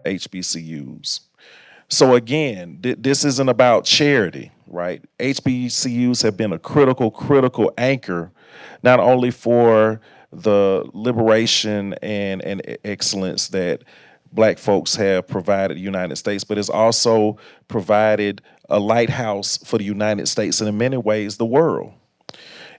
HBCUs. So again, this isn't about charity, right? HBCUs have been a critical anchor, not only for the liberation and excellence that Black folks have provided the United States, but it's also provided a lighthouse for the United States and in many ways the world.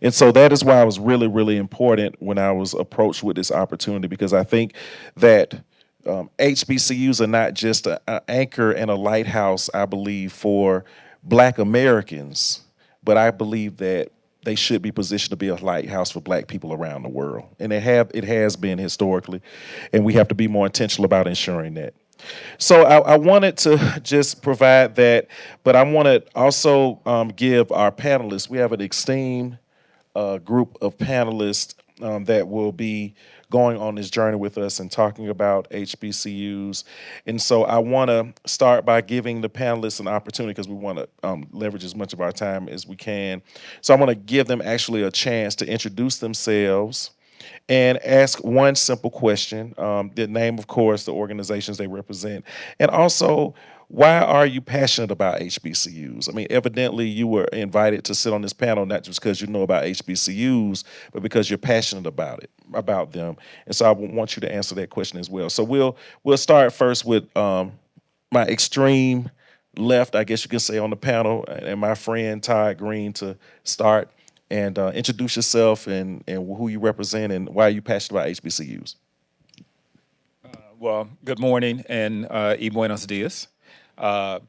And so that is why it was really important when I was approached with this opportunity, because I think that HBCUs are not just an anchor and a lighthouse, I believe, for Black Americans, but I believe that they should be positioned to be a lighthouse for Black people around the world. And it has been historically, and we have to be more intentional about ensuring that. So I wanted to just provide that, but I want to also give our panelists, we have an esteemed group of panelists that will be going on this journey with us and talking about HBCUs. And so I want to start by giving the panelists an opportunity, because we want to leverage as much of our time as we can. So I want to give them actually a chance to introduce themselves and ask one simple question. The name, of course, the organizations they represent, and also, why are you passionate about HBCUs? I mean, evidently you were invited to sit on this panel not just because you know about HBCUs, but because you're passionate about them. And so I want you to answer that question as well. So we'll start first with my extreme left, I guess you can say, on the panel, and my friend Todd Greene to start. And introduce yourself and who you represent and why you passionate about HBCUs. Well, good morning and y buenos dias. Uh,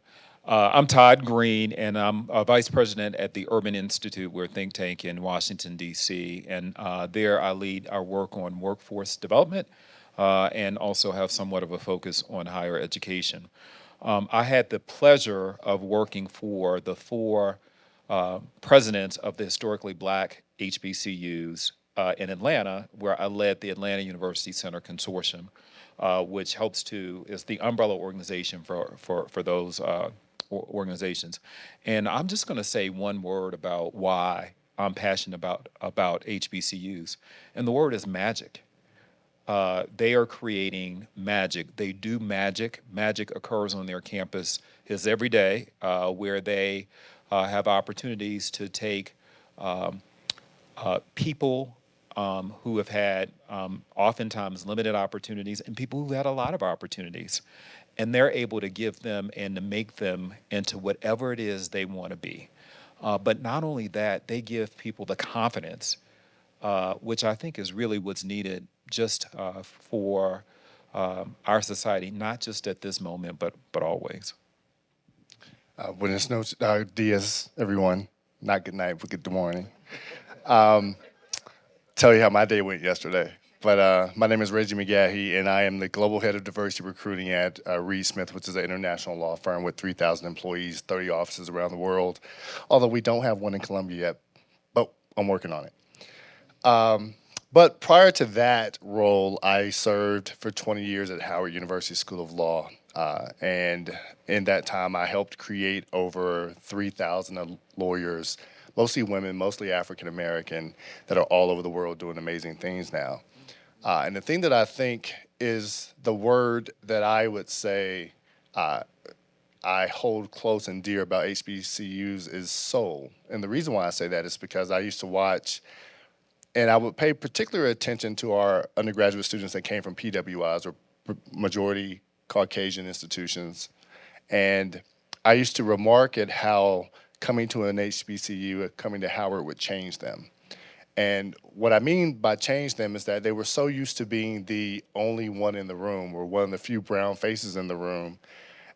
I'm Todd Greene, and I'm a vice president at the Urban Institute. We're a think tank in Washington, D.C., and there I lead our work on workforce development and also have somewhat of a focus on higher education. I had the pleasure of working for the four presidents of the historically black HBCUs in Atlanta, where I led the Atlanta University Center Consortium, which is the umbrella organization for those organizations. And I'm just going to say one word about why I'm passionate about HBCUs, and the word is magic. They are creating magic. They do magic. Magic occurs on their campus is every day, where they have opportunities to take people who have had oftentimes limited opportunities and people who've had a lot of opportunities. And they're able to give them and to make them into whatever it is they want to be. But not only that, they give people the confidence, which I think is really what's needed just for our society, not just at this moment, but always. Buenos dias, everyone. Not good night, but good morning. Um, Tell you how my day went yesterday. But my name is Reggie McGahee, and I am the global head of diversity recruiting at Reed Smith, which is an international law firm with 3,000 employees, 30 offices around the world. Although we don't have one in Columbia yet, but I'm working on it. But prior to that role, I served for 20 years at Howard University School of Law. And in that time, I helped create over 3,000 lawyers, mostly women, mostly African American, that are all over the world doing amazing things now. And the thing that I think is the word that I would say I hold close and dear about HBCUs is soul. And the reason why I say that is because I used to watch, and I would pay particular attention to our undergraduate students that came from PWIs, or majority Caucasian institutions. And I used to remark at how coming to an HBCU, coming to Howard, would change them. And what I mean by change them is that they were so used to being the only one in the room, or one of the few brown faces in the room,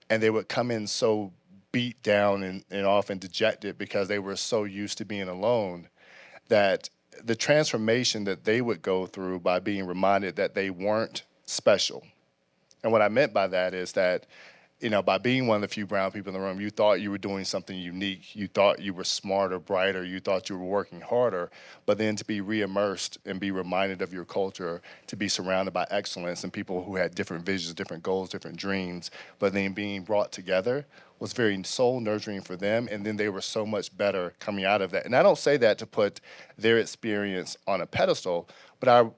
and they would come in so beat down and often dejected because they were so used to being alone, that the transformation that they would go through by being reminded that they weren't special. And what I meant by that is that, by being one of the few brown people in the room, you thought you were doing something unique. You thought you were smarter, brighter. You thought you were working harder. But then to be re-immersed and be reminded of your culture, to be surrounded by excellence and people who had different visions, different goals, different dreams, but then being brought together was very soul nurturing for them. And then they were so much better coming out of that. And I don't say that to put their experience on a pedestal, but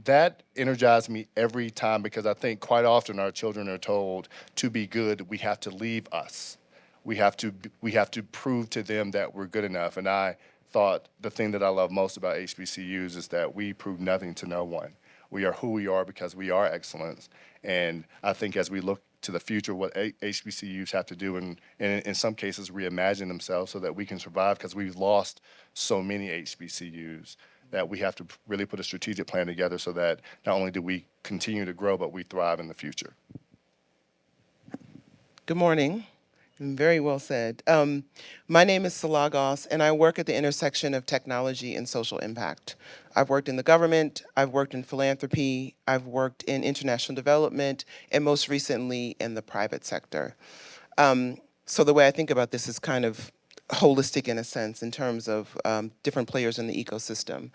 that energized me every time because I think quite often our children are told to be good, we have to leave us. We have to prove to them that we're good enough. And I thought the thing that I love most about HBCUs is that we prove nothing to no one. We are who we are because we are excellence. And I think as we look to the future, what HBCUs have to do, and in some cases reimagine themselves so that we can survive, because we've lost so many HBCUs that we have to really put a strategic plan together so that not only do we continue to grow, but we thrive in the future. Good morning. Very well said. My name is Salah Goss, and I work at the intersection of technology and social impact. I've worked in the government, I've worked in philanthropy, I've worked in international development, and most recently in the private sector. So the way I think about this is kind of holistic in a sense in terms of different players in the ecosystem.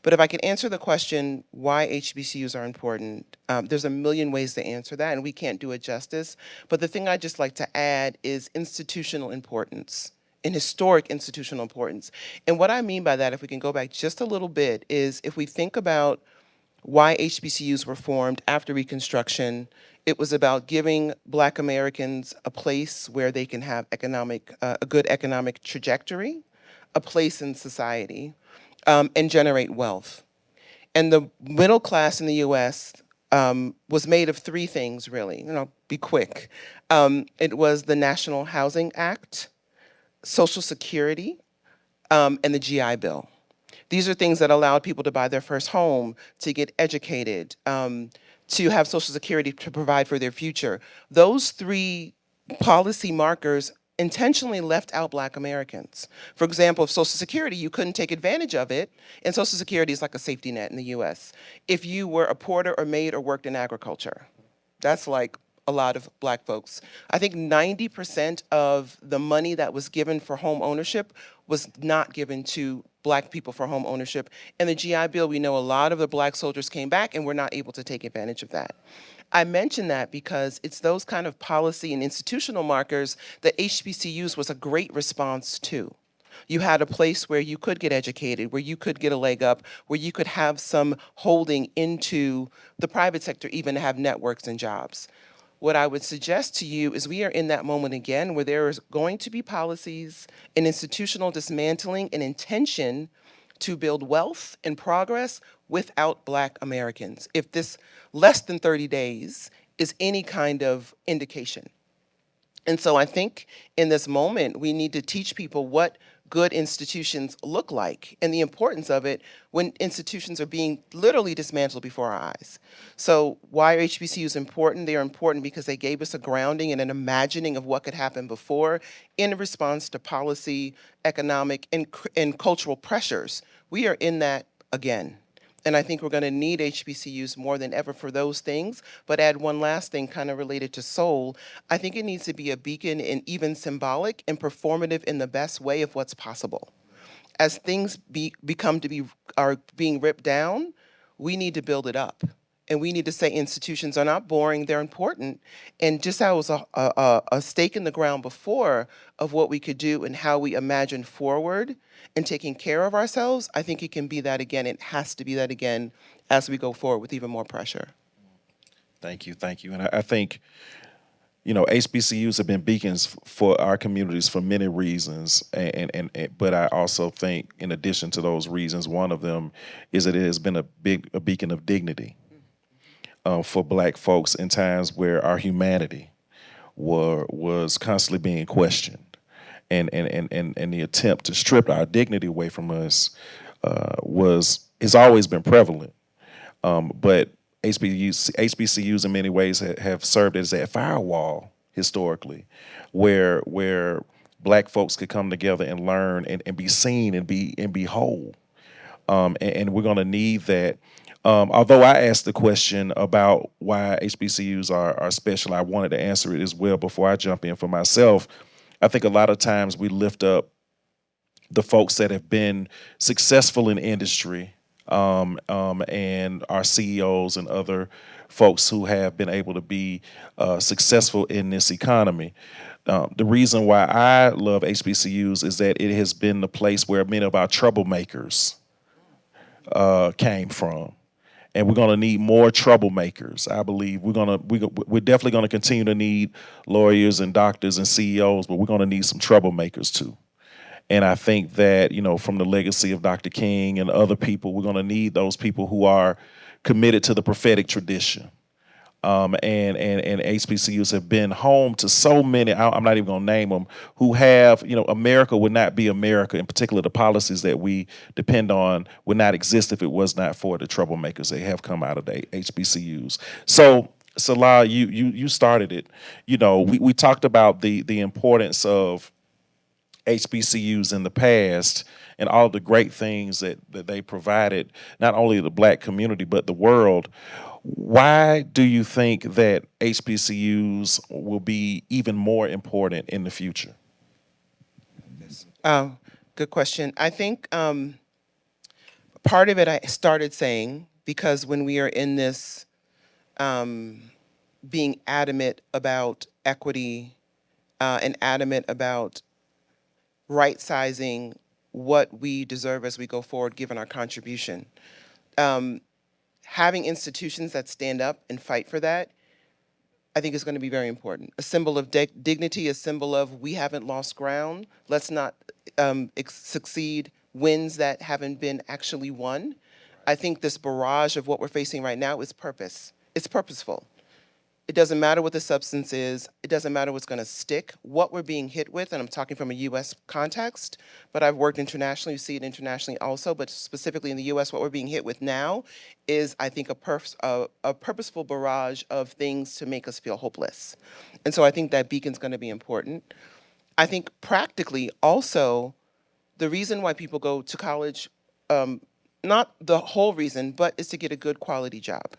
But if I could answer the question why HBCUs are important, there's a million ways to answer that, and we can't do it justice. But the thing I'd just like to add is institutional importance and historic institutional importance. And what I mean by that, if we can go back just a little bit, is if we think about why HBCUs were formed after Reconstruction, it was about giving Black Americans a place where they can have a good economic trajectory, a place in society, and generate wealth. And the middle class in the U.S. Was made of three things, really. Be quick. It was the National Housing Act, Social Security, and the GI Bill. These are things that allowed people to buy their first home, to get educated, to have Social Security to provide for their future. Those three policy markers intentionally left out Black Americans. For example, Social Security, you couldn't take advantage of it, and Social Security is like a safety net in the US. If you were a porter or maid or worked in agriculture, that's like a lot of Black folks. I think 90% of the money that was given for home ownership was not given to Black people for home ownership. And the GI Bill, we know a lot of the Black soldiers came back and were not able to take advantage of that. I mention that because it's those kind of policy and institutional markers that HBCUs was a great response to. You had a place where you could get educated, where you could get a leg up, where you could have some holding into the private sector, even to have networks and jobs. What I would suggest to you is we are in that moment again where there is going to be policies and institutional dismantling and intention to build wealth and progress without Black Americans, if this less than 30 days is any kind of indication. And so I think in this moment, we need to teach people what good institutions look like and the importance of it when institutions are being literally dismantled before our eyes. So why are HBCUs important? They're important because they gave us a grounding and an imagining of what could happen before in response to policy, economic, and cultural pressures. We are in that again. And I think we're going to need HBCUs more than ever for those things. But add one last thing kind of related to soul. I think it needs to be a beacon and even symbolic and performative in the best way of what's possible. As things are being ripped down, we need to build it up. And we need to say institutions are not boring, they're important. And just how it was a stake in the ground before of what we could do and how we imagine forward and taking care of ourselves, I think it can be that again. It has to be that again as we go forward with even more pressure. Thank you. And I think, HBCUs have been beacons for our communities for many reasons. But I also think, in addition to those reasons, one of them is that it has been a beacon of dignity for Black folks in times where our humanity was constantly being questioned. And the attempt to strip our dignity away from us has always been prevalent. But HBCUs in many ways have served as that firewall historically, where Black folks could come together and learn and be seen and be whole. And we're going to need that. Although I asked the question about why HBCUs are special, I wanted to answer it as well before I jump in for myself. I think a lot of times we lift up the folks that have been successful in industry, and our CEOs and other folks who have been able to be successful in this economy. The reason why I love HBCUs is that it has been the place where many of our troublemakers came from. and we're going to need more troublemakers. I believe we're definitely going to continue to need lawyers and doctors and CEOs, but we're going to need some troublemakers too. And I think that, from the legacy of Dr. King and other people, we're going to need those people who are committed to the prophetic tradition. And HBCUs have been home to so many, I'm not even going to name them, who have, America would not be America. In particular, the policies that we depend on would not exist if it was not for the troublemakers that have come out of the HBCUs. So, Salah, you started it. We talked about the importance of HBCUs in the past and all the great things that they provided, not only the Black community, but the world. Why do you think that HBCUs will be even more important in the future? Good question. I think part of it I started saying because when we are in this being adamant about equity and adamant about right sizing what we deserve as we go forward, given our contribution. Having institutions that stand up and fight for that, I think is going to be very important. A symbol of dignity, a symbol of we haven't lost ground. Let's not succeed wins that haven't been actually won. I think this barrage of what we're facing right now is purpose. It's purposeful. It doesn't matter what the substance is. It doesn't matter what's going to stick. What we're being hit with, and I'm talking from a U.S. context, but I've worked internationally. You see it internationally also, but specifically in the U.S., what we're being hit with now is, I think, a purposeful barrage of things to make us feel hopeless. And so I think that beacon's going to be important. I think practically also, the reason why people go to college, not the whole reason, but is to get a good quality job.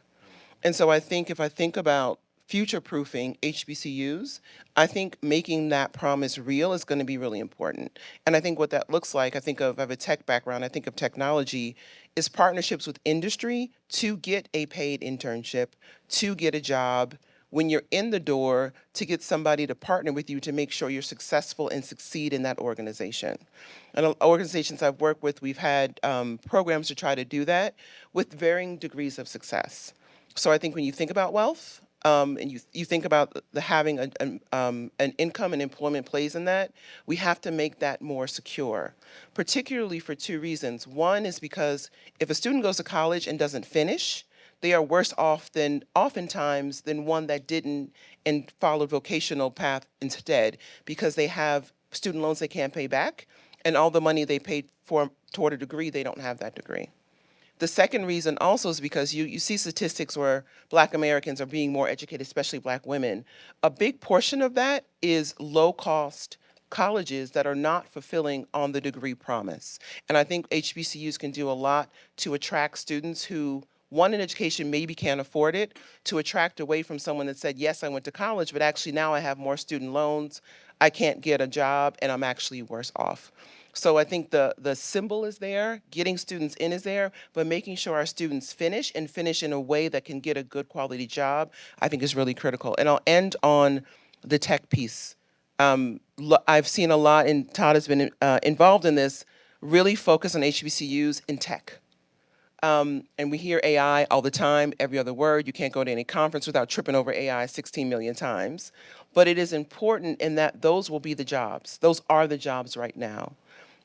And so I think if I think about future-proofing HBCUs, I think making that promise real is going to be really important. And I think what that looks like, I have a tech background, I think of technology, is partnerships with industry to get a paid internship, to get a job, when you're in the door, to get somebody to partner with you to make sure you're successful and succeed in that organization. And organizations I've worked with, we've had programs to try to do that with varying degrees of success. So I think when you think about wealth, and you think about the having an income and employment plays in that, we have to make that more secure, particularly for two reasons. One is because if a student goes to college and doesn't finish, they are worse off oftentimes than one that didn't and followed vocational path instead, because they have student loans they can't pay back, and all the money they paid for toward a degree, they don't have that degree. The second reason also is because you see statistics where Black Americans are being more educated, especially Black women. A big portion of that is low-cost colleges that are not fulfilling on the degree promise. And I think HBCUs can do a lot to attract students who want an education, maybe can't afford it, to attract away from someone that said, yes, I went to college, but actually now I have more student loans, I can't get a job, and I'm actually worse off. So I think the symbol is there, getting students in is there, but making sure our students finish and finish in a way that can get a good quality job, I think is really critical. And I'll end on the tech piece. I've seen a lot, and Todd has been involved in this, really focus on HBCUs in tech. And we hear AI all the time, every other word. You can't go to any conference without tripping over AI 16 million times. But it is important in that those will be the jobs. Those are the jobs right now.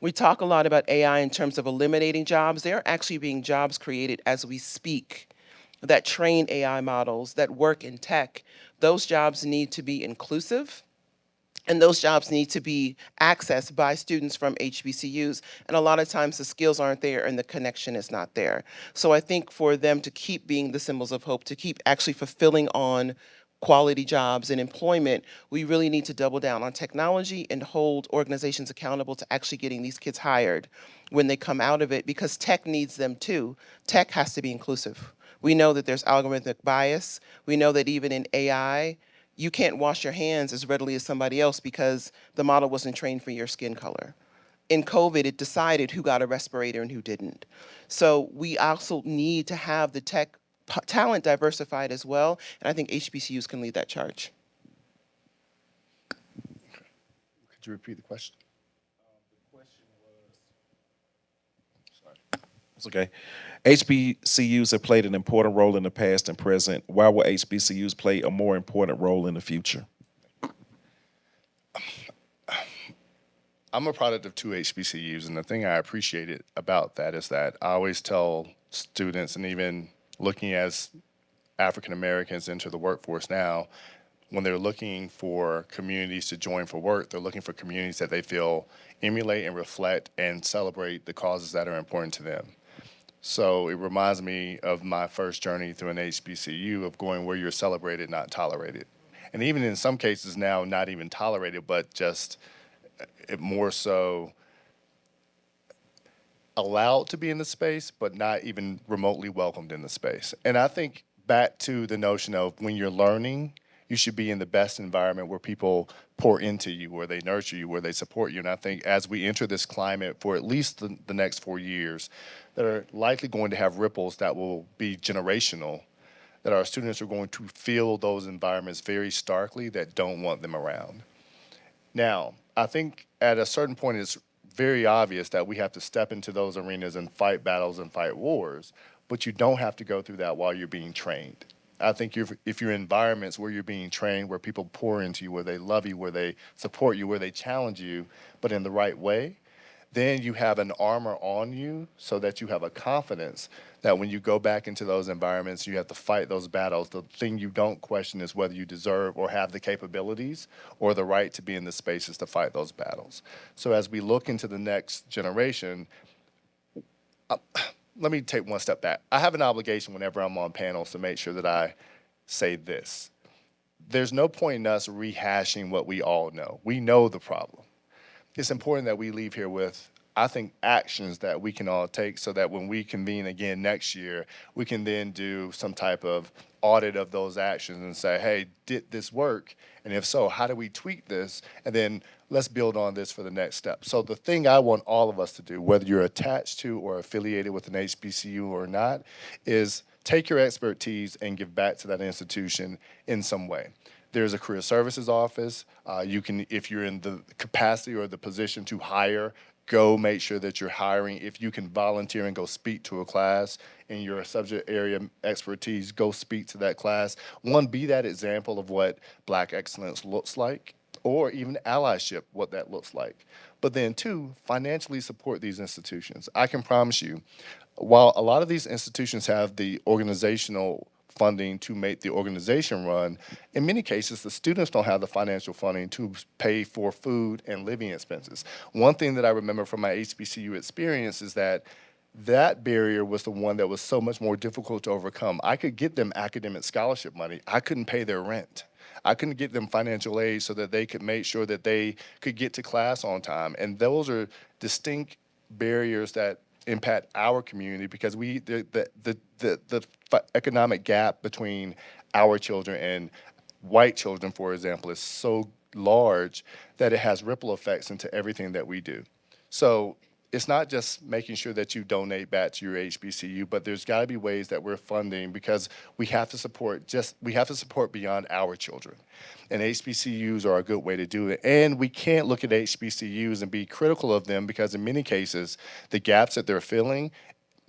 We talk a lot about AI in terms of eliminating jobs. There are actually being jobs created as we speak that train AI models, that work in tech. Those jobs need to be inclusive, and those jobs need to be accessed by students from HBCUs. And a lot of times the skills aren't there and the connection is not there. So I think for them to keep being the symbols of hope, to keep actually fulfilling on quality jobs and employment, we really need to double down on technology and hold organizations accountable to actually getting these kids hired when they come out of it, because tech needs them too. Tech has to be inclusive. We know that there's algorithmic bias. We know that even in AI, you can't wash your hands as readily as somebody else because the model wasn't trained for your skin color. In COVID, it decided who got a respirator and who didn't. So we also need to have the tech talent diversified as well, and I think HBCUs can lead that charge. Could you repeat the question? The question was, It's okay. HBCUs have played an important role in the past and present. Why will HBCUs play a more important role in the future? I'm a product of two HBCUs, and the thing I appreciated about that is that I always tell students, and even looking as African Americans into the workforce now, when they're looking for communities to join for work, they're looking for communities that they feel emulate and reflect and celebrate the causes that are important to them. So it reminds me of my first journey through an HBCU of going where you're celebrated, not tolerated. And even in some cases now, not even tolerated, but just it more so allowed to be in the space, but not even remotely welcomed in the space. And I think back to the notion of when you're learning, you should be in the best environment where people pour into you, where they nurture you, where they support you. And I think as we enter this climate for at least the next 4 years, that are likely going to have ripples that will be generational, that our students are going to feel those environments very starkly that don't want them around. Now, I think at a certain point, it's very obvious that we have to step into those arenas and fight battles and fight wars, but you don't have to go through that while you're being trained. I think if you're in environments where you're being trained, where people pour into you, where they love you, where they support you, where they challenge you, but in the right way, then you have an armor on you so that you have a confidence that when you go back into those environments, you have to fight those battles. The thing you don't question is whether you deserve or have the capabilities or the right to be in the spaces to fight those battles. So as we look into the next generation, let me take one step back. I have an obligation whenever I'm on panels to make sure that I say this. There's no point in us rehashing what we all know. We know the problem. It's important that we leave here with, I think, actions that we can all take so that when we convene again next year, we can then do some type of audit of those actions and say, hey, did this work? And if so, how do we tweak this? And then let's build on this for the next step. So the thing I want all of us to do, whether you're attached to or affiliated with an HBCU or not, is take your expertise and give back to that institution in some way. There's a career services office. You can, if you're in the capacity or the position to hire, go make sure that you're hiring. If you can volunteer and go speak to a class in your subject area expertise, go speak to that class. One, be that example of what Black excellence looks like, or even allyship, what that looks like. But then two, financially support these institutions. I can promise you, while a lot of these institutions have the organizational funding to make the organization run, in many cases, the students don't have the financial funding to pay for food and living expenses. One thing that I remember from my HBCU experience is that that barrier was the one that was so much more difficult to overcome. I could get them academic scholarship money. I couldn't pay their rent. I couldn't get them financial aid so that they could make sure that they could get to class on time. And those are distinct barriers that impact our community because the economic gap between our children and white children, for example, is so large that it has ripple effects into everything that we do. So it's not just making sure that you donate back to your HBCU, but there's got to be ways that we're funding because we have to support beyond our children. And HBCUs are a good way to do it. And we can't look at HBCUs and be critical of them because in many cases, the gaps that they're filling,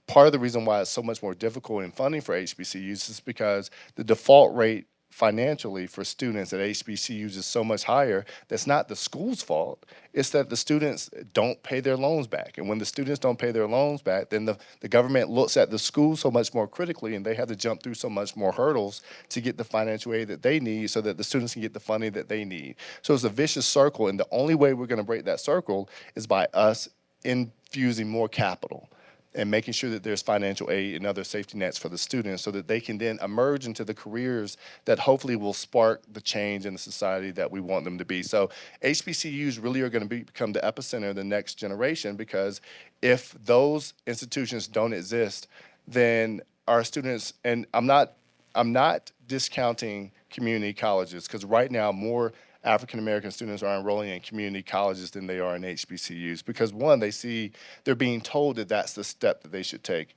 part of the reason why it's so much more difficult in funding for HBCUs is because the default rate financially for students at HBCUs is so much higher. That's not the school's fault. It's that the students don't pay their loans back. And when the students don't pay their loans back, then the government looks at the school so much more critically and they have to jump through so much more hurdles to get the financial aid that they need so that the students can get the funding that they need. So it's a vicious circle. And the only way we're going to break that circle is by us infusing more capital and making sure that there's financial aid and other safety nets for the students so that they can then emerge into the careers that hopefully will spark the change in the society that we want them to be. So HBCUs really are going to become the epicenter of the next generation because if those institutions don't exist, then our students, and I'm not discounting community colleges because right now more African American students are enrolling in community colleges than they are in HBCUs because one, they're being told that that's the step that they should take.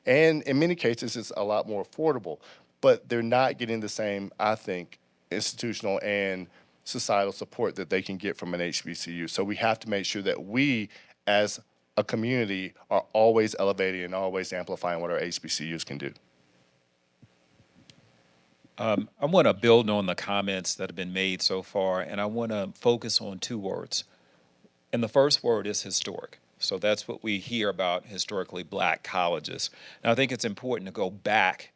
And in many cases, it's a lot more affordable, but they're not getting the same, I think, institutional and societal support that they can get from an HBCU. So we have to make sure that we, as a community are always elevating and always amplifying what our HBCUs can do. I want to build on the comments that have been made so far, and I want to focus on two words. And the first word is historic. So that's what we hear about historically black colleges. And I think it's important to go back.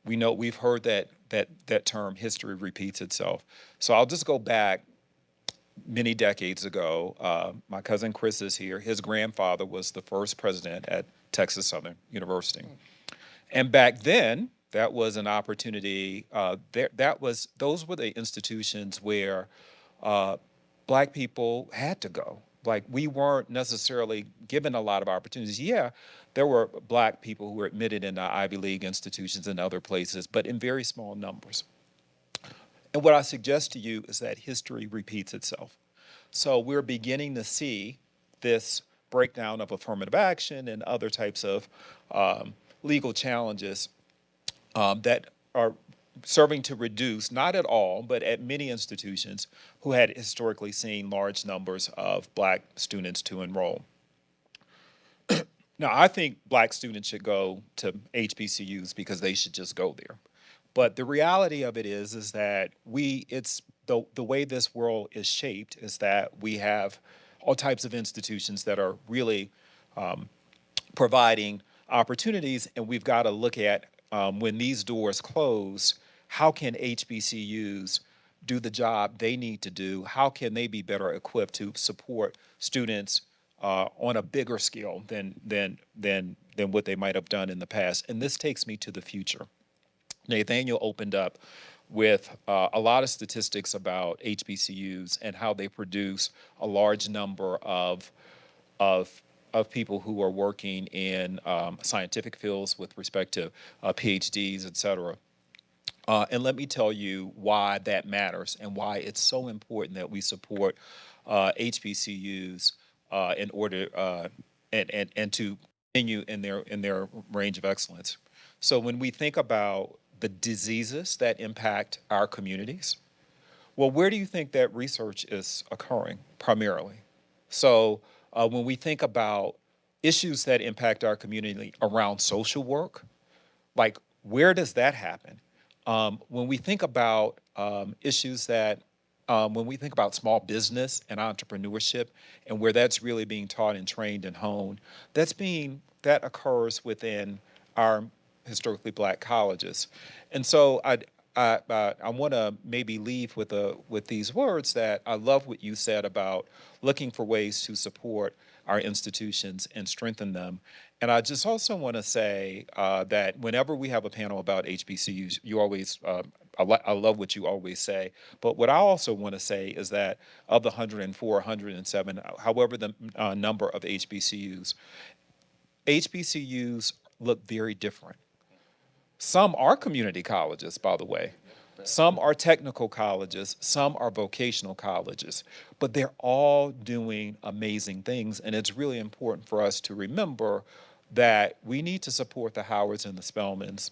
We know we've heard that term, history repeats itself. So I'll just go back many decades ago. My cousin Chris is here. His grandfather was the first president at Texas Southern University. And back then, that was an opportunity. Those were the institutions where black people had to go. Like, we weren't necessarily given a lot of opportunities. Yeah, there were black people who were admitted into Ivy League institutions and other places, but in very small numbers. And what I suggest to you is that history repeats itself. So we're beginning to see this breakdown of affirmative action and other types of legal challenges that are serving to reduce, not at all, but at many institutions who had historically seen large numbers of black students to enroll. Now, I think black students should go to HBCUs because they should just go there. But the reality of it is that it's the way this world is shaped is that we have all types of institutions that are really providing opportunities, and we've got to look at when these doors close, how can HBCUs do the job they need to do? How can they be better equipped to support students on a bigger scale than what they might have done in the past? And this takes me to the future. Nathaniel opened up with a lot of statistics about HBCUs and how they produce a large number of people who are working in scientific fields with respect to PhDs, et cetera. And let me tell you why that matters and why it's so important that we support HBCUs in order and to continue in their range of excellence. So when we think about the diseases that impact our communities, well, where do you think that research is occurring primarily? So when we think about issues that impact our community around social work, like, where does that happen? When we think about issues when we think about small business and entrepreneurship and where that's really being taught and trained and honed, that occurs within our historically black colleges. And so I want to maybe leave with these words that I love what you said about looking for ways to support our institutions and strengthen them. And I just also want to say that whenever we have a panel about HBCUs, you always, I love what you always say. But what I also want to say is that of the 104, 107, however the number of HBCUs look very different. Some are community colleges, by the way. Some are technical colleges, some are vocational colleges, but they're all doing amazing things. And it's really important for us to remember that we need to support the Howards and the Spelmans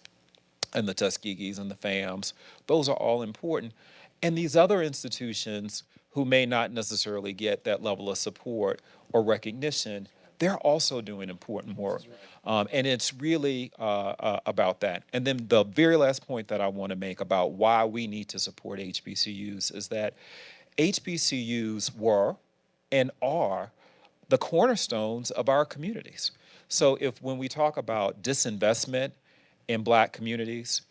and the Tuskegees and the FAMs. Those are all important. And these other institutions who may not necessarily get that level of support or recognition, they're also doing important work. And it's really about that. And then the very last point that I want to make about why we need to support HBCUs is that HBCUs were and are the cornerstones of our communities. So when we talk about disinvestment in black communities,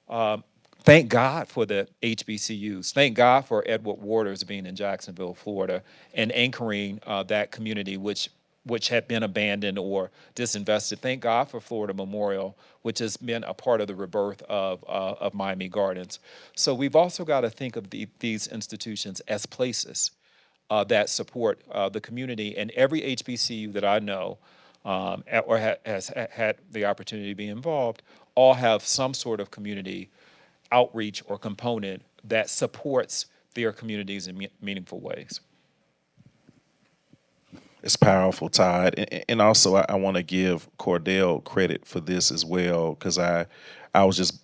thank God for the HBCUs. Thank God for Edward Waters being in Jacksonville, Florida, and anchoring that community, which had been abandoned or disinvested. Thank God for Florida Memorial, which has been a part of the rebirth of Miami Gardens. So we've also got to think of these institutions as places that support the community. And every HBCU that I know or has had the opportunity to be involved, all have some sort of community outreach or component that supports their communities in meaningful ways. It's powerful, Todd. And also, I want to give Cordell credit for this as well, because I was just,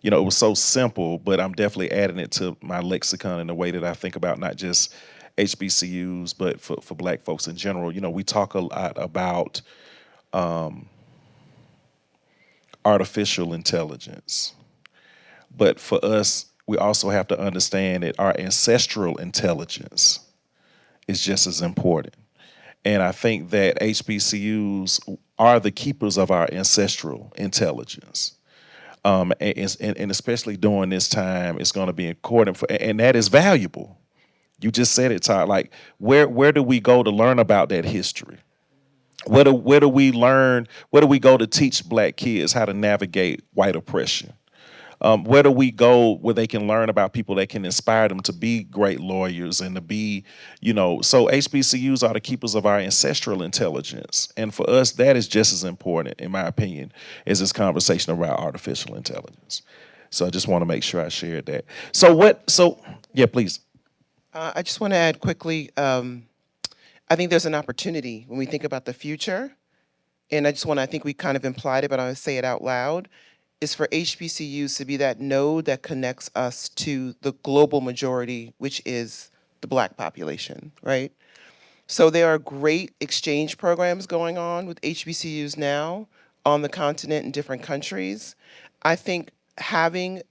it was so simple, but I'm definitely adding it to my lexicon in the way that I think about not just HBCUs, but for Black folks in general, we talk a lot about artificial intelligence. But for us, we also have to understand that our ancestral intelligence is just as important. And I think that HBCUs are the keepers of our ancestral intelligence. And especially during this time, it's going to be important and that is valuable. You just said it, Todd. Like, where do we go to learn about that history? Where do we learn? Where do we go to teach Black kids how to navigate white oppression? Where do we go where they can learn about people that can inspire them to be great lawyers and to be, so HBCUs are the keepers of our ancestral intelligence. And for us, that is just as important, in my opinion, as this conversation around artificial intelligence. So I just want to make sure I shared that. Yeah, please. I just want to add quickly, I think there's an opportunity when we think about the future, and I think we kind of implied it, but I want to say it out loud, is for HBCUs to be that node that connects us to the global majority, which is the Black population, right? So there are great exchange programs going on with HBCUs now on the continent in different countries. I think having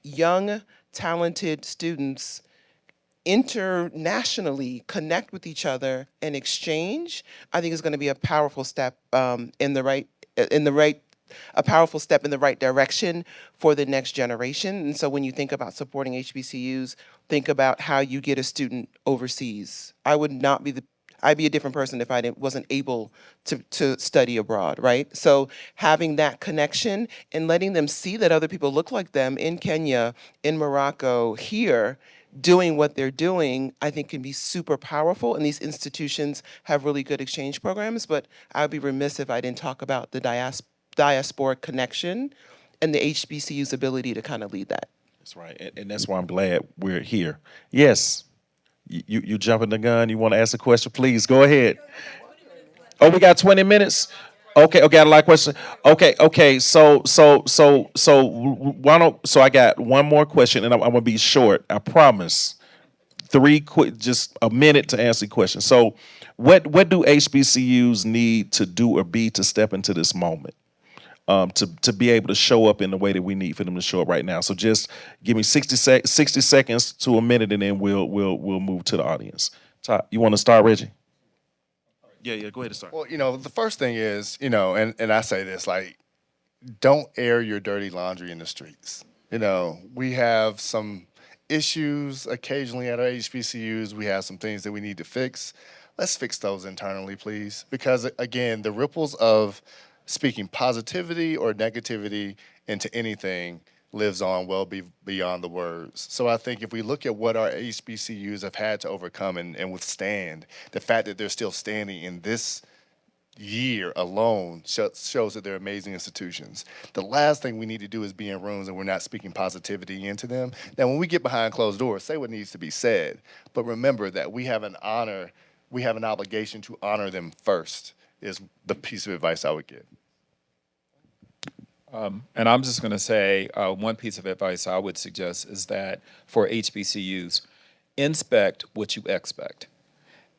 young, talented students internationally connect with each other and exchange, I think is going to be a powerful step a powerful step in the right direction for the next generation. And so when you think about supporting HBCUs, think about how you get a student overseas. I'd be a different person if I wasn't able to study abroad, right? So having that connection and letting them see that other people look like them in Kenya, in Morocco, here, doing what they're doing, I think can be super powerful. And these institutions have really good exchange programs, but I'd be remiss if I didn't talk about the diasporic connection and the HBCU's ability to kind of lead that. That's right, and that's why I'm glad we're here. Yes, you jumping the gun. You want to ask a question? Please go ahead. Oh, we got 20 minutes. Okay, I got a lot of questions. Okay. So why don't? So I got one more question, and I'm gonna be short. I promise. Just a minute to answer the question. So, what do HBCUs need to do or be to step into this moment? To be able to show up in the way that we need for them to show up right now. So just give me 60 seconds to a minute, and then we'll move to the audience. Todd, you want to start, Reggie? Yeah, go ahead and start. Well, the first thing is, and I say this, like, don't air your dirty laundry in the streets. We have some issues occasionally at our HBCUs. We have some things that we need to fix. Let's fix those internally, please. Because, again, the ripples of speaking positivity or negativity into anything lives on well beyond the words. So I think if we look at what our HBCUs have had to overcome and withstand, the fact that they're still standing in this year alone shows that they're amazing institutions. The last thing we need to do is be in rooms and we're not speaking positivity into them. Now, when we get behind closed doors, say what needs to be said, but remember that we have an obligation to honor them first, is the piece of advice I would give. And I'm just going to say one piece of advice I would suggest is that for HBCUs, inspect what you expect.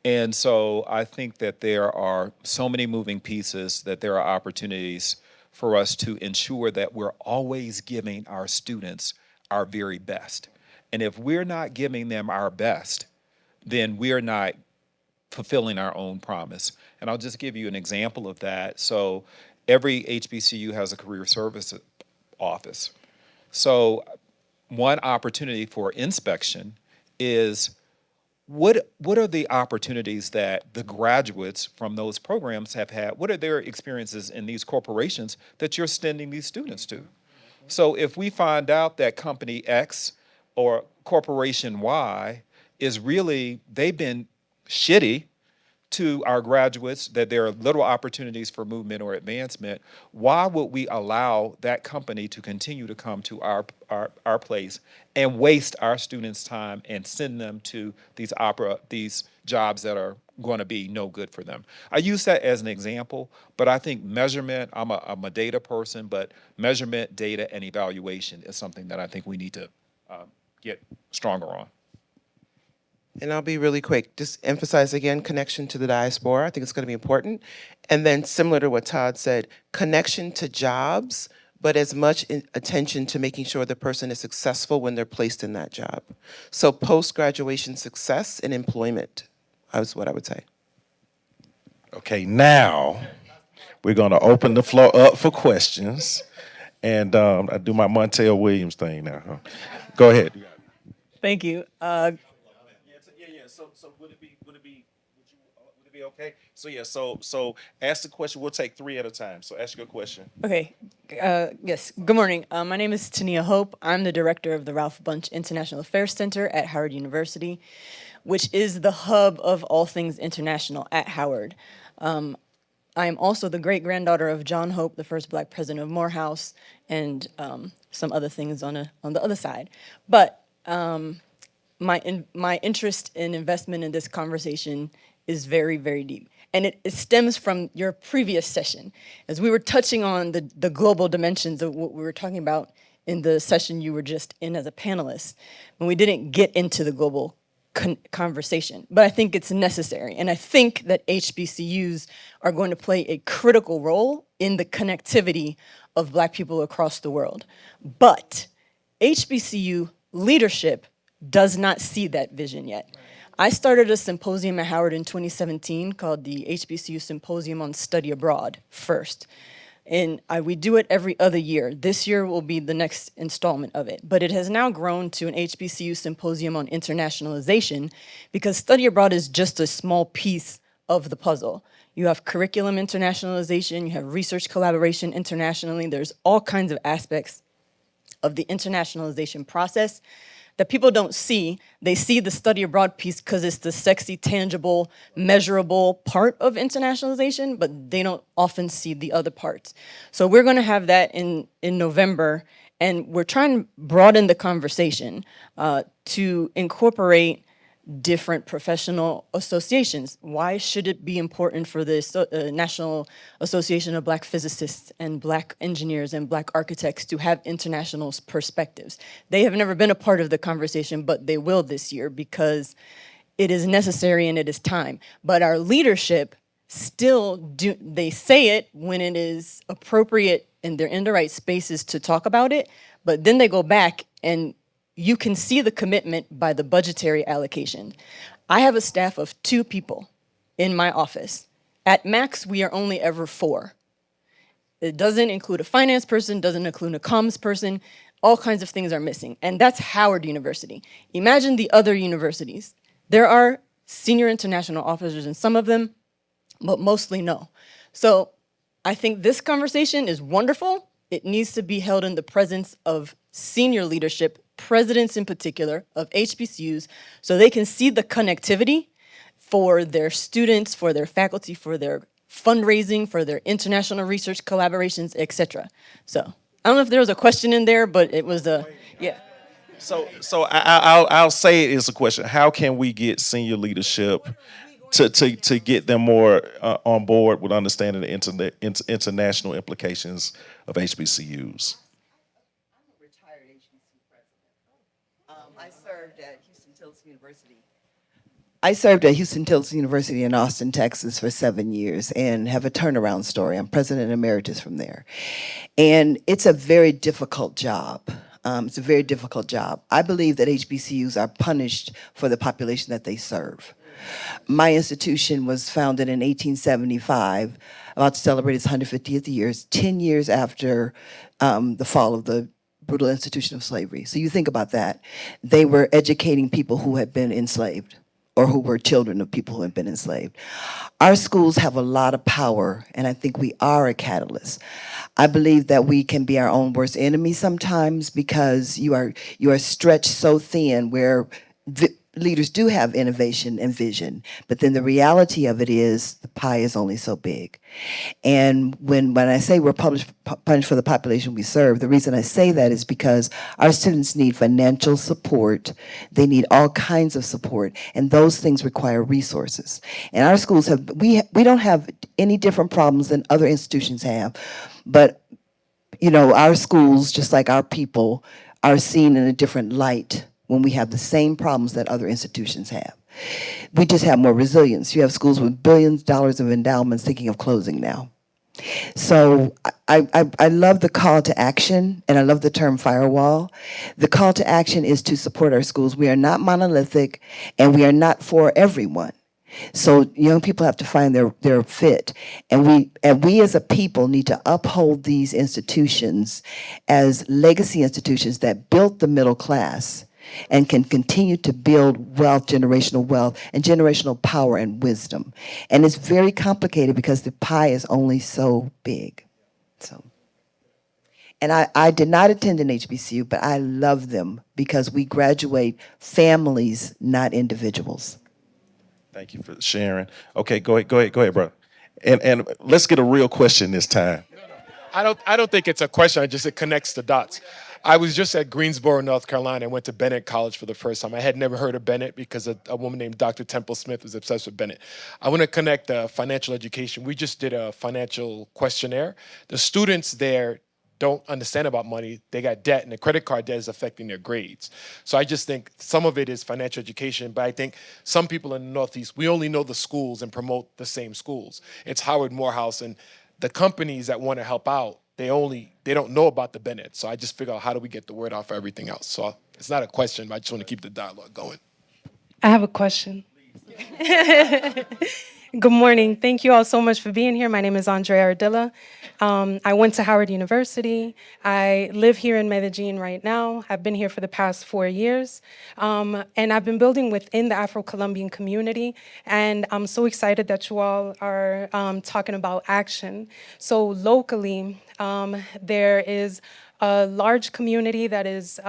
And so I think that there are so many moving pieces that there are opportunities for us to ensure that we're always giving our students our very best. And if we're not giving them our best, then we're not fulfilling our own promise. And I'll just give you an example of that. So every HBCU has a career service office. So one opportunity for inspection is what are the opportunities that the graduates from those programs have had? What are their experiences in these corporations that you're sending these students to? So if we find out that company X or corporation Y is really, they've been shitty to our graduates, that there are little opportunities for movement or advancement, why would we allow that company to continue to come to our place and waste our students' time and send them to these jobs that are going to be no good for them? I use that as an example, but I think measurement, I'm a data person, but measurement, data, and evaluation is something that I think we need to get stronger on. And I'll be really quick. Just emphasize again connection to the diaspora. I think it's going to be important. And then similar to what Todd said, connection to jobs, but as much attention to making sure the person is successful when they're placed in that job. So post-graduation success and employment is what I would say. Okay, now we're going to open the floor up for questions. And I do my Montel Williams thing now. Huh? Go ahead. Thank you. So would it be okay? So ask the question. We'll take three at a time. So ask your question. Okay. Yes. Good morning. My name is Tania Hope. I'm the director of the Ralph Bunche International Affairs Center at Howard University, which is the hub of all things international at Howard. I am also the great-granddaughter of John Hope, the first Black president of Morehouse, and some other things on the other side. But my interest in investment in this conversation is very, very deep. And it stems from your previous session. As we were touching on the global dimensions of what we were talking about in the session you were just in as a panelist, when we didn't get into the global conversation. But I think it's necessary. And I think that HBCUs are going to play a critical role in the connectivity of Black people across the world. But HBCU leadership does not see that vision yet. I started a symposium at Howard in 2017 called the HBCU Symposium on Study Abroad first. And we do it every other year. This year will be the next installment of it. But it has now grown to an HBCU Symposium on Internationalization because study abroad is just a small piece of the puzzle. You have curriculum internationalization, you have research collaboration internationally. There's all kinds of aspects of the internationalization process that people don't see. They see the study abroad piece because it's the sexy, tangible, measurable part of internationalization, but they don't often see the other parts. So we're gonna have that in November, and we're trying to broaden the conversation to incorporate different professional associations. Why should it be important for the National Association of Black Physicists and Black Engineers and Black Architects to have international perspectives? They have never been a part of the conversation, but they will this year because it is necessary and it is time. But our leadership they say it when it is appropriate and they're in the right spaces to talk about it, but then they go back and you can see the commitment by the budgetary allocation. I have a staff of 2 people in my office. At max, we are only ever 4. It doesn't include a finance person, doesn't include a comms person. All kinds of things are missing. And that's Howard University. Imagine the other universities. There are senior international officers in some of them, but mostly no. So I think this conversation is wonderful. It needs to be held in the presence of senior leadership, presidents in particular, of HBCUs, so they can see the connectivity for their students, for their faculty, for their fundraising, for their international research collaborations, et cetera. So I don't know if there was a question in there, but it was yeah. So I'll say it is a question. How can we get senior leadership to get them more on board with understanding the international implications of HBCUs? I served at Houston-Tilson University in Austin, Texas for 7 years and have a turnaround story. I'm president emeritus from there. And it's a very difficult job. It's a very difficult job. I believe that HBCUs are punished for the population that they serve. My institution was founded in 1875, about to celebrate its 150th year, 10 years after the fall of the brutal institution of slavery. So you think about that. They were educating people who had been enslaved or who were children of people who had been enslaved. Our schools have a lot of power, and I think we are a catalyst. I believe that we can be our own worst enemy sometimes because you are stretched so thin where leaders do have innovation and vision, but then the reality of it is the pie is only so big. And when I say we're punished for the population we serve, the reason I say that is because our students need financial support. They need all kinds of support, and those things require resources. And our schools we don't have any different problems than other institutions have, but our schools, just like our people, are seen in a different light when we have the same problems that other institutions have. We just have more resilience. You have schools with billions of dollars of endowments thinking of closing now. So I love the call to action, and I love the term firewall. The call to action is to support our schools. We are not monolithic, and we are not for everyone. So young people have to find their fit, and we as a people need to uphold these institutions as legacy institutions that built the middle class and can continue to build wealth, and generational power and wisdom. And it's very complicated because the pie is only so big. So, and I did not attend an HBCU, but I love them because we graduate families, not individuals. Thank you for sharing. Okay, go ahead, brother. And let's get a real question this time. I don't think it's a question. It connects the dots. I was just at Greensboro, North Carolina. I went to Bennett College for the first time. I had never heard of Bennett because a woman named Dr. Temple Smith was obsessed with Bennett. I want to connect financial education. We just did a financial questionnaire. The students there don't understand about money. They got debt, and the credit card debt is affecting their grades. So I just think some of it is financial education, but I think some people in the Northeast, we only know the schools and promote the same schools. It's Howard Morehouse, and the companies that want to help out, they don't know about the Bennett. So I just figure out how do we get the word out for everything else. So it's not a question, but I just want to keep the dialogue going. I have a question. Good morning. Thank you all so much for being here. My name is Andrea Ardilla. I went to Howard University. I live here in Medellin right now. I've been here for the past 4 years. And I've been building within the Afro-Colombian community. And I'm so excited that you all are talking about action. So locally, there is a large community that is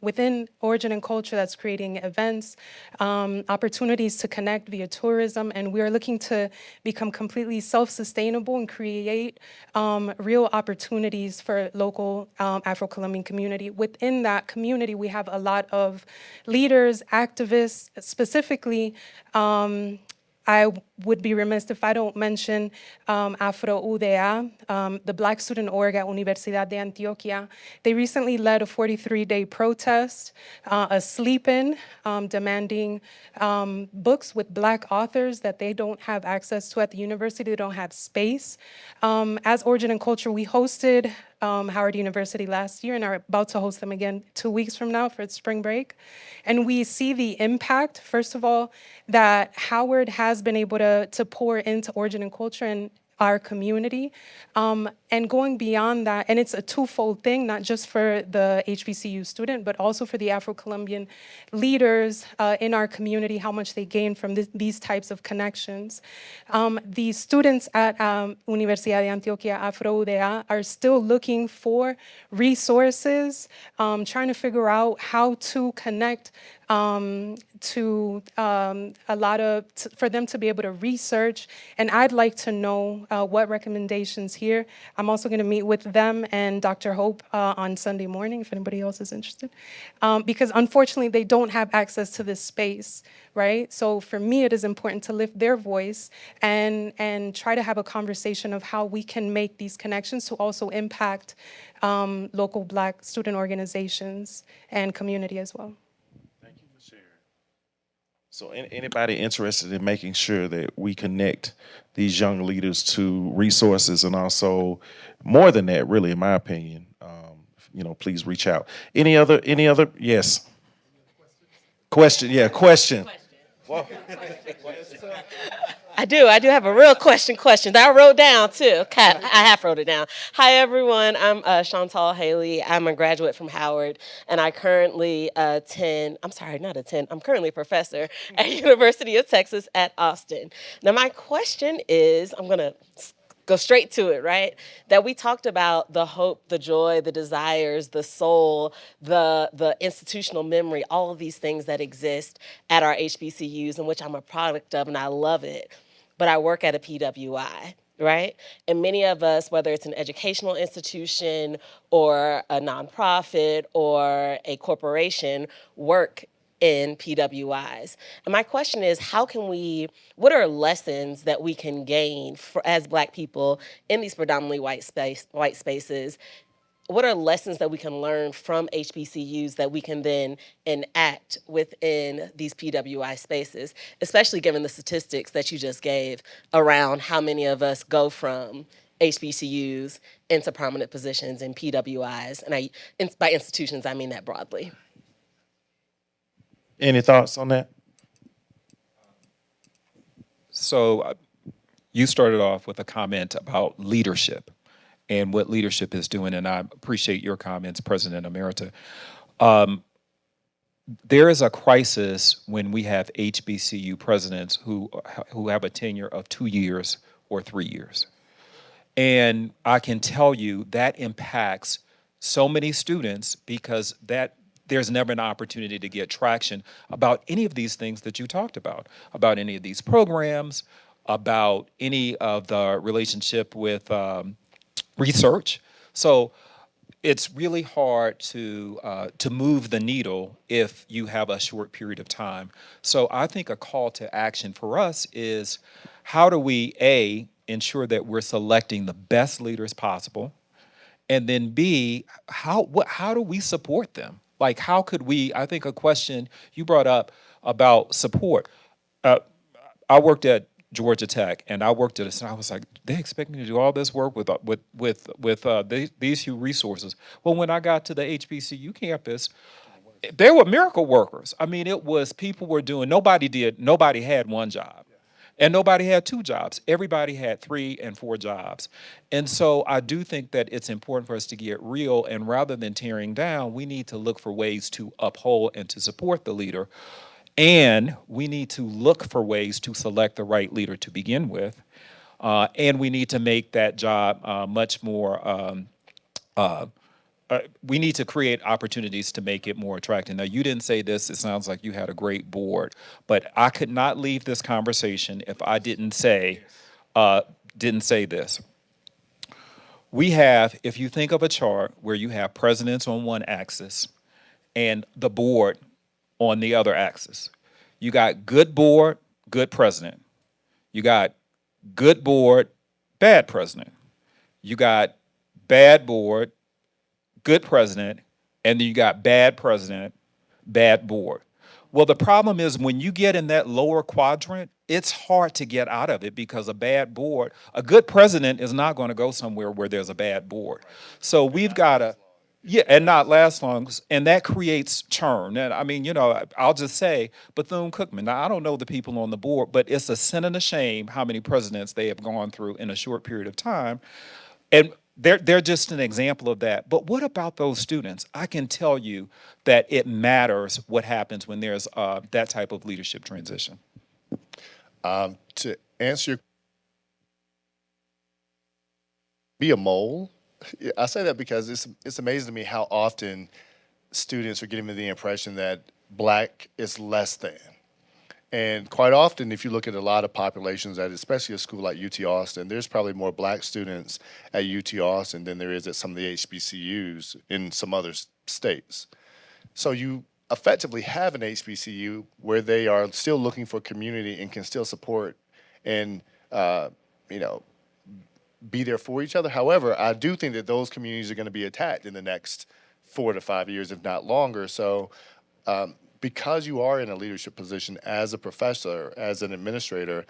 within Origin and Culture that's creating events, opportunities to connect via tourism, and we are looking to become completely self-sustainable and create real opportunities for local Afro-Colombian community. Within that community, we have a lot of leaders, activists, specifically I would be remiss if I don't mention Afro UDA, the Black Student Org at Universidad de Antioquia. They recently led a 43-day protest, a sleep-in, demanding books with Black authors that they don't have access to at the university. They don't have space. As Origin and Culture, we hosted Howard University last year and are about to host them again 2 weeks from now for its spring break. And we see the impact, first of all, that Howard has been able to pour into Origin and Culture and our community. And going beyond that, and it's a twofold thing, not just for the HBCU student, but also for the Afro-Colombian leaders in our community, how much they gain from these types of connections. The students at Universidad de Antioquia Afro UDA are still looking for resources, trying to figure out how to connect for them to be able to research. And I'd like to know what recommendations here. I'm also going to meet with them and Dr. Hope on Sunday morning, if anybody else is interested. Because unfortunately, they don't have access to this space, right? So for me, it is important to lift their voice and try to have a conversation of how we can make these connections to also impact local Black student organizations and community as well. So anybody interested in making sure that we connect these young leaders to resources and also more than that, really, in my opinion, please reach out. Any other, yes. Question. Well, I do have a real question that I wrote down too. I half wrote it down. Hi everyone, I'm Chantal Haley. I'm a graduate from Howard, and I currently I'm currently a professor at University of Texas at Austin. Now my question is, I'm gonna go straight to it, right? That we talked about the hope, the joy, the desires, the soul, the institutional memory, all of these things that exist at our HBCUs, in which I'm a product of, and I love it. But I work at a PWI, right? And many of us, whether it's an educational institution or a nonprofit or a corporation, work in PWIs. And my question is, what are lessons that we can gain as Black people in these predominantly white spaces what are lessons that we can learn from HBCUs that we can then enact within these PWI spaces, especially given the statistics that you just gave around how many of us go from HBCUs into prominent positions in PWIs. And by institutions, I mean that broadly. Any thoughts on that? So you started off with a comment about leadership and what leadership is doing, and I appreciate your comments, President Emerita. There is a crisis when we have HBCU presidents who have a tenure of 2 years or 3 years. And I can tell you that impacts so many students because there's never an opportunity to get traction about any of these things that you talked about any of these programs, about any of the relationship with research. So it's really hard to move the needle if you have a short period of time. So I think a call to action for us is how do we ensure that we're selecting the best leaders possible, and then B, how do we support them? Like how could we? I think a question you brought up about support. I worked at Georgia Tech, and I worked at and I was like, they expect me to do all this work with these few resources. Well, when I got to the HBCU campus, they were miracle workers. I mean, it was people were doing. Nobody had one job, and nobody had two jobs. Everybody had 3 and 4 jobs, and so I do think that it's important for us to get real. And rather than tearing down, we need to look for ways to uphold and to support the leader. And we need to look for ways to select the right leader to begin with. And we need to make that job much more, we need to create opportunities to make it more attractive. Now, you didn't say this, it sounds like you had a great board, but I could not leave this conversation if I didn't say this. We have, if you think of a chart where you have presidents on one axis and the board on the other axis. You got good board, good president. You got good board, bad president. You got bad board, good president, and then you got bad president, bad board. Well, the problem is when you get in that lower quadrant, it's hard to get out of it because a good president is not going to go somewhere where there's a bad board. So we've got to, and not last long, and that creates churn. And I mean, I'll just say Bethune-Cookman. Now, I don't know the people on the board, but it's a sin and a shame how many presidents they have gone through in a short period of time. And they're just an example of that. But what about those students? I can tell you that it matters what happens when there's that type of leadership transition. To answer your be a mole. I say that because it's amazing to me how often students are getting the impression that Black is less than. And quite often, if you look at a lot of populations, especially a school like UT Austin, there's probably more Black students at UT Austin than there is at some of the HBCUs in some other states. So you effectively have an HBCU where they are still looking for community and can still support and be there for each other. However, I do think that those communities are going to be attacked in the next 4 to 5 years, if not longer. So because you are in a leadership position as a professor, as an administrator,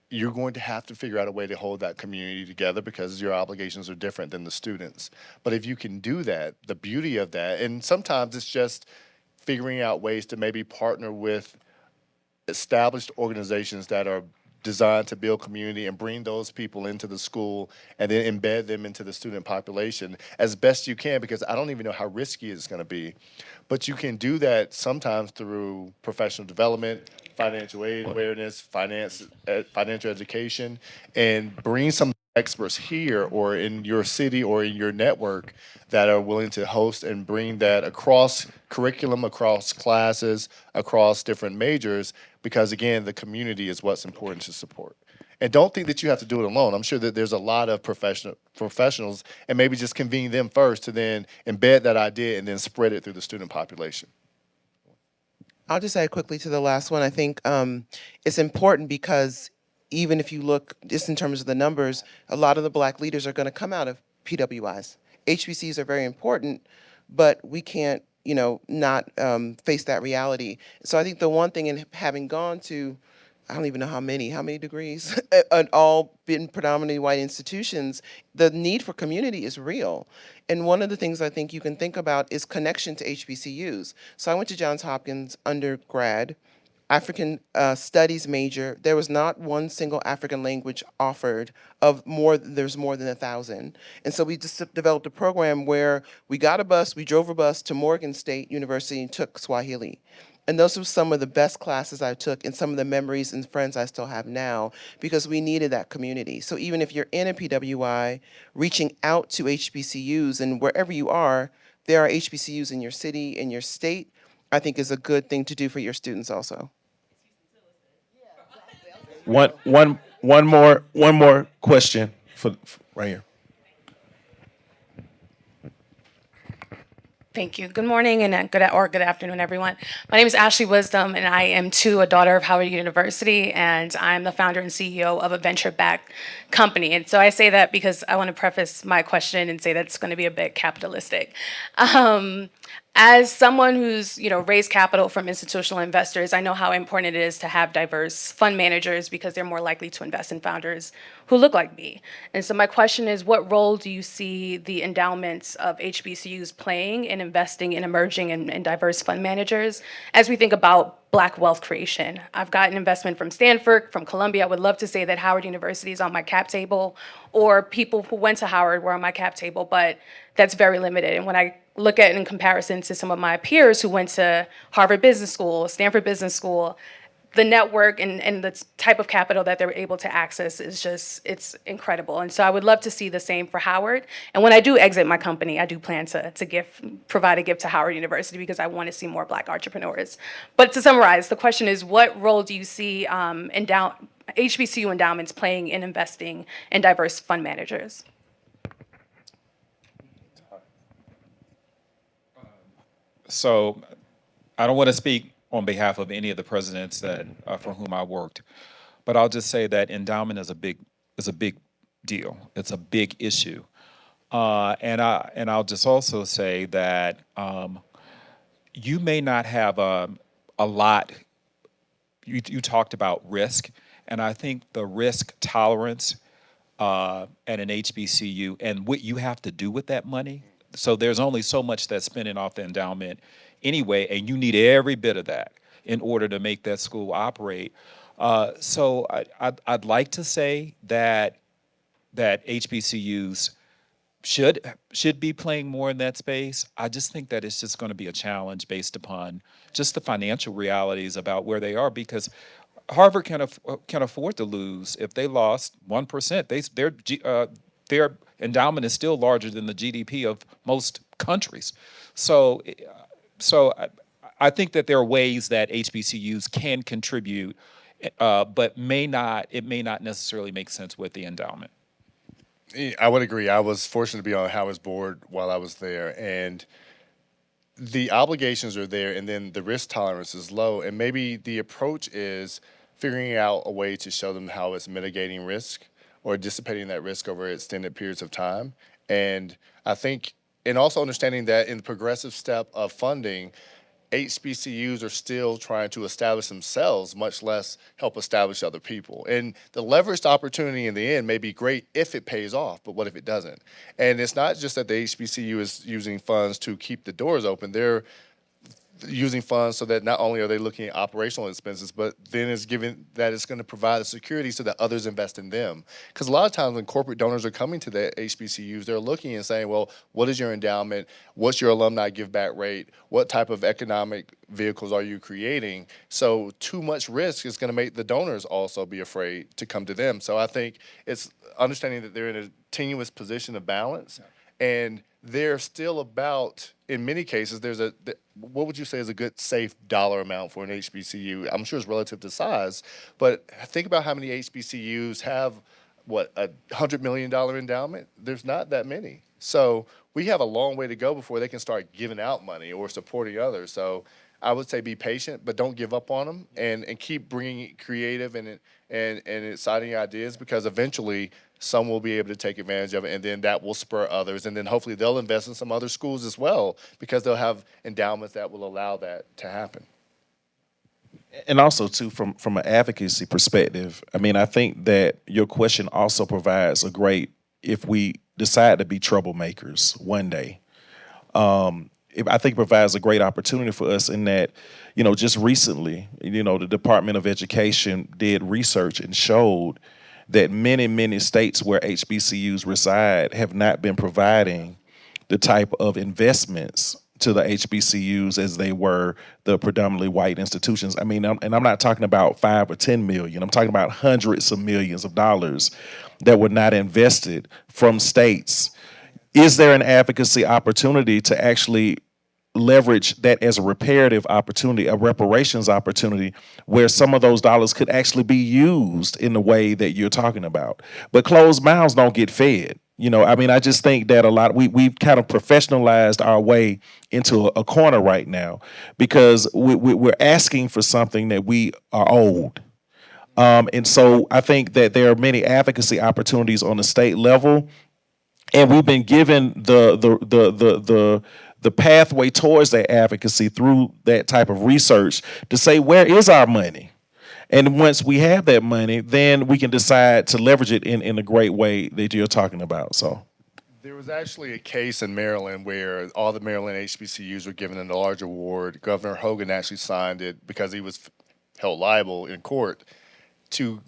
you're going to have to figure out a way to hold that community together because your obligations are different than the students. But if you can do that, the beauty of that, and sometimes it's just figuring out ways to maybe partner with established organizations that are designed to build community and bring those people into the school and then embed them into the student population as best you can, because I don't even know how risky it's going to be. But you can do that sometimes through professional development, financial aid awareness, financial education, and bring some experts here or in your city or in your network that are willing to host and bring that across curriculum, across classes, across different majors, because again, the community is what's important to support. And don't think that you have to do it alone. I'm sure that there's a lot of professionals, and maybe just convene them first to then embed that idea and then spread it through the student population. I'll just add quickly to the last one. I think it's important because even if you look just in terms of the numbers, a lot of the Black leaders are going to come out of PWIs. HBCUs are very important, but we can't, not face that reality. So I think the one thing in having gone to, I don't even know how many degrees, and all been predominantly white institutions, the need for community is real. And one of the things I think you can think about is connection to HBCUs. So I went to Johns Hopkins undergrad, African studies major. There was not one single African language offered there's more than 1,000. And so we just developed a program where we got a bus, we drove a bus to Morgan State University and took Swahili. And those were some of the best classes I took and some of the memories and friends I still have now because we needed that community. So even if you're in a PWI, reaching out to HBCUs and wherever you are, there are HBCUs in your city, in your state, I think is a good thing to do for your students also. One more question for right here. Thank you. Good morning and good afternoon, everyone. My name is Ashley Wisdom, and I am too a daughter of Howard University, and I'm the founder and CEO of a venture-backed company. And so I say that because I want to preface my question and say that it's going to be a bit capitalistic. As someone who's raised capital from institutional investors, I know how important it is to have diverse fund managers because they're more likely to invest in founders who look like me. And so my question is, what role do you see the endowments of HBCUs playing in investing in emerging and diverse fund managers as we think about Black wealth creation? I've got an investment from Stanford, from Columbia. I would love to say that Howard University is on my cap table, or people who went to Howard were on my cap table, but that's very limited. And when I look at it in comparison to some of my peers who went to Harvard Business School, Stanford Business School, the network and the type of capital that they're able to access is it's incredible. And so I would love to see the same for Howard. And when I do exit my company, I do plan to provide a gift to Howard University because I want to see more Black entrepreneurs. But to summarize, the question is, what role do you see HBCU endowments playing in investing in diverse fund managers? So I don't want to speak on behalf of any of the presidents that for whom I worked, but I'll just say that endowment is a big deal. It's a big issue, and I'll just also say that you may not have a lot. You talked about risk, and I think the risk tolerance at an HBCU and what you have to do with that money. So there's only so much that's spending off the endowment anyway, and you need every bit of that in order to make that school operate. So I'd like to say that HBCUs should be playing more in that space. I just think that it's just going to be a challenge based upon just the financial realities about where they are, because Harvard can afford to lose. If they lost 1%, their endowment is still larger than the GDP of most countries. So I think that there are ways that HBCUs can contribute, but it may not necessarily make sense with the endowment. I would agree. I was fortunate to be on Howard's board while I was there, and the obligations are there, and then the risk tolerance is low, and maybe the approach is figuring out a way to show them how it's mitigating risk or dissipating that risk over extended periods of time. And I think, and also understanding that in the progressive step of funding, HBCUs are still trying to establish themselves, much less help establish other people. And the leveraged opportunity in the end may be great if it pays off, but what if it doesn't? And it's not just that the HBCU is using funds to keep the doors open. They're using funds so that not only are they looking at operational expenses, but then it's given that it's going to provide a security so that others invest in them. Because a lot of times when corporate donors are coming to the HBCUs, they're looking and saying, well, what is your endowment? What's your alumni give back rate? What type of economic vehicles are you creating? So too much risk is going to make the donors also be afraid to come to them. So I think it's understanding that they're in a tenuous position of balance. And they're still about, in many cases, what would you say is a good safe dollar amount for an HBCU? I'm sure it's relative to size, but think about how many HBCUs have, a $100 million endowment? There's not that many. So we have a long way to go before they can start giving out money or supporting others. So I would say be patient, but don't give up on them, and keep bringing creative and exciting ideas, because eventually some will be able to take advantage of it, and then that will spur others, and then hopefully they'll invest in some other schools as well because they'll have endowments that will allow that to happen. And also, too, from an advocacy perspective, I mean, I think that your question also provides a great, if we decide to be troublemakers one day, I think provides a great opportunity for us in that, just recently, the Department of Education did research and showed that many, many states where HBCUs reside have not been providing the type of investments to the HBCUs as they were the predominantly white institutions. I mean, and I'm not talking about 5 or 10 million. I'm talking about hundreds of millions of dollars that were not invested from states. Is there an advocacy opportunity to actually leverage that as a reparative opportunity, a reparations opportunity, where some of those dollars could actually be used in the way that you're talking about? But closed mouths don't get fed. I just think that we've kind of professionalized our way into a corner right now because we're asking for something that we are owed. And so I think that there are many advocacy opportunities on the state level, and we've been given the pathway towards that advocacy through that type of research to say, where is our money? And once we have that money, then we can decide to leverage it in a great way that you're talking about. So there was actually a case in Maryland where all the Maryland HBCUs were given a large award. Governor Hogan actually signed it because he was held liable in court to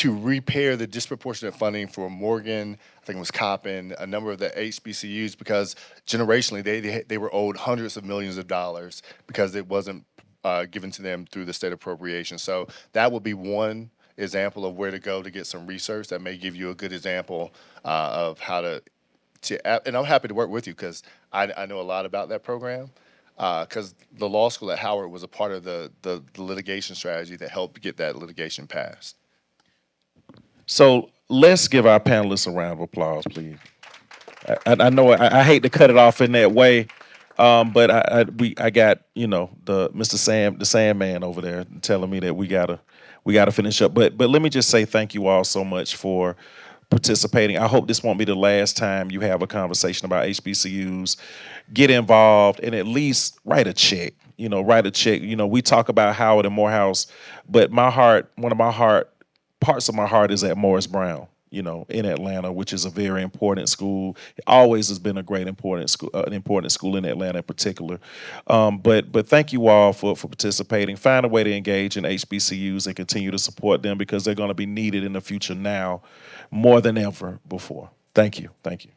repair the disproportionate funding for Morgan, I think it was Coppin, a number of the HBCUs, because generationally they were owed hundreds of millions of dollars because it wasn't given to them through the state appropriation. So that would be one example of where to go to get some research that may give you a good example of how to and I'm happy to work with you because I know a lot about that program because the law school at Howard was a part of the litigation strategy that helped get that litigation passed. So let's give our panelists a round of applause, please. I know I hate to cut it off in that way, but I got the Sandman over there telling me that we gotta finish up. But let me just say thank you all so much for participating. I hope this won't be the last time you have a conversation about HBCUs. Get involved and at least write a check. Write a check. We talk about Howard and Morehouse, but one of my parts of my heart is at Morris Brown, in Atlanta, which is a very important school. It always has been a great important school in Atlanta in particular. But thank you all for participating. Find a way to engage in HBCUs and continue to support them because they're going to be needed in the future now more than ever before. Thank you. Thank you.